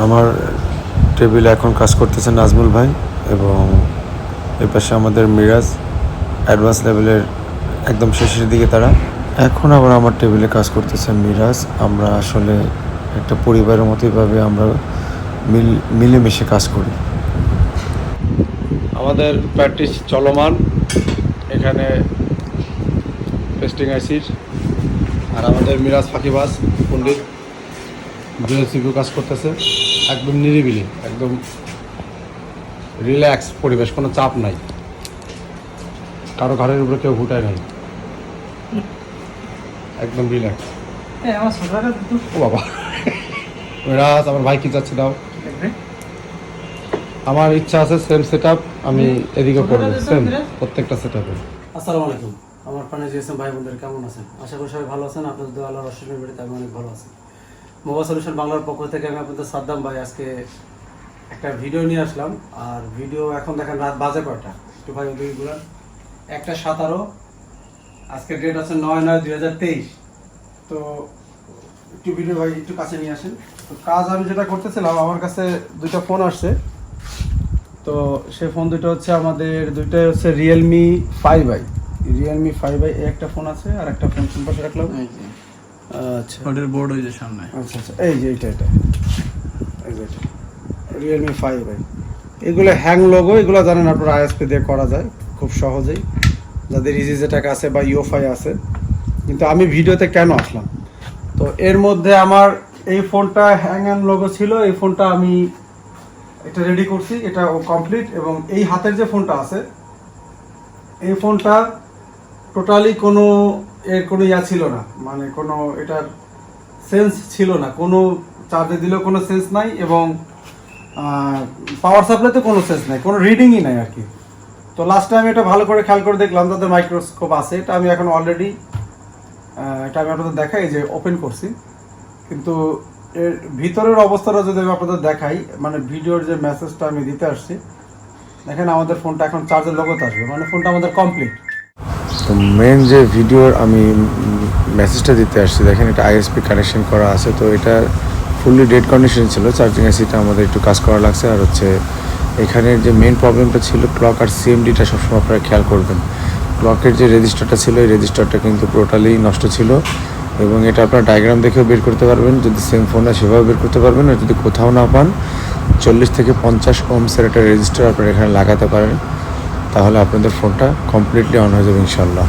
আমার টেবিলে এখন কাজ করতেছে নাজমুল ভাই এবং এর পাশে আমাদের মিরাজ অ্যাডভান্স লেভেলের একদম শেষের দিকে তারা। এখন আবার আমার টেবিলে কাজ করতেছে মিরাজ। আমরা আসলে একটা পরিবারের মতোইভাবে আমরা মিলেমিশে কাজ করি। আমাদের প্র্যাকটিস চলমান এখানে পেস্টিং আইসির, আর আমাদের মিরাজ ফাঁকিবাজ পণ্ডিত সিকিউ কাজ করতেছে একদম নিরিবিলি, একদম রিল্যাক্স পরিবেশ, কোনো চাপ নাই, কারো ঘরের উপরে কেউ ঘুটায় নাই, একদম রিল্যাক্স। ও বাবা, মিরাজ আমার ভাই কি চাচ্ছে দাও। আমার ইচ্ছা আছে সেম সেট আপ আমি এদিকে করবো, সেম প্রত্যেকটা সেট আপে। আসসালামু আলাইকুম আমার প্রাণের জিএসএম ভাই বোনদের, কেমন আছেন? আশা করি সবাই ভালো আছেন। আপনাদের দোয়া আল্লাহর অশেষ মেহরবানিতে আমি অনেক ভালো আছি। মোবাইল সলিউশন বাংলার পক্ষ থেকে আমি আপনাদের সাদ্দাম ভাই আজকে একটা ভিডিও নিয়ে আসলাম। আর ভিডিও এখন দেখেন রাত বাজে কয়টা, একটু ভাই ওইগুলো 1:17, আজকে ডেট আছে 9/9/2023। তো একটু ভিডিও ভাই একটু কাছে নিয়ে আসেন। তো কাজ আমি যেটা করতেছিলাম, আমার কাছে দুইটা ফোন আসছে। তো সেই ফোন দুটো হচ্ছে আমাদের দুইটাই হচ্ছে realmi 5i। realmi 5i একটা ফোন আছে, আর একটা ফোন কোন পাশে রাখলাম? আচ্ছা, ওটার বোর্ড ওই যে সামনে। আচ্ছা আচ্ছা, এই যে এটা এই যে এটা realmi 5i। এগুলো হ্যাং লোগো, এগুলো জানেন আপনারা ISP দিয়ে করা যায় খুব সহজেই, যাদের ইজি যেটা আছে বা ইউফাই আছে। কিন্তু আমি ভিডিওতে কেন আসলাম, তো এর মধ্যে আমার এই ফোনটা হ্যাং অ্যান্ড লোগো ছিল। এই ফোনটা আমি এটা রেডি করছি, এটা কমপ্লিট। এবং এই হাতের যে ফোনটা আছে, এই ফোনটা টোটালি কোনো ইয়া ছিল না, মানে কোনো এটার সেন্স ছিল না, কোনো চার্জে দিলেও কোনো সেন্স নাই, এবং পাওয়ার সাপ্লাইতে কোনো সেন্স নাই, কোনো রিডিংই নাই আর কি। তো লাস্টে আমি এটা ভালো করে খেয়াল করে দেখলাম, তাদের মাইক্রোস্কোপ আছে। এটা আমি এখন অলরেডি এটা আমি আপনাদের দেখাই, যে ওপেন করছি। কিন্তু এর ভিতরের অবস্থাটা যদি আমি আপনাদের দেখাই, মানে ভিডিওর যে মেসেজটা আমি দিতে আসছি, দেখেন আমাদের ফোনটা এখন চার্জের লগতে আসবে, মানে ফোনটা আমাদের কমপ্লিট। তো মেন যে ভিডিওর আমি মেসেজটা দিতে আসছি, দেখেন এটা ISP কানেকশন করা আছে। তো এটা ফুললি ডেড কন্ডিশন ছিল, চার্জিং আইসিটা আমাদের একটু কাজ করা লাগছে। আর হচ্ছে এখানের যে মেন প্রবলেমটা ছিল, ক্লক আর CMDটা সবসময় আপনারা খেয়াল করবেন। ক্লকের যে রেজিস্টারটা ছিল, এই রেজিস্টারটা কিন্তু টোটালি নষ্ট ছিল, এবং এটা আপনার ডায়াগ্রাম দেখেও বের করতে পারবেন, যদি সেম ফোনে সেভাবে বের করতে পারবেন। আর যদি কোথাও না পান, 40 থেকে 50 ওহমসের একটা রেজিস্টার আপনারা এখানে লাগাতে পারেন, তাহলে আপনাদের ফোনটা কমপ্লিটলি অন হয়ে যাবে ইনশাল্লাহ।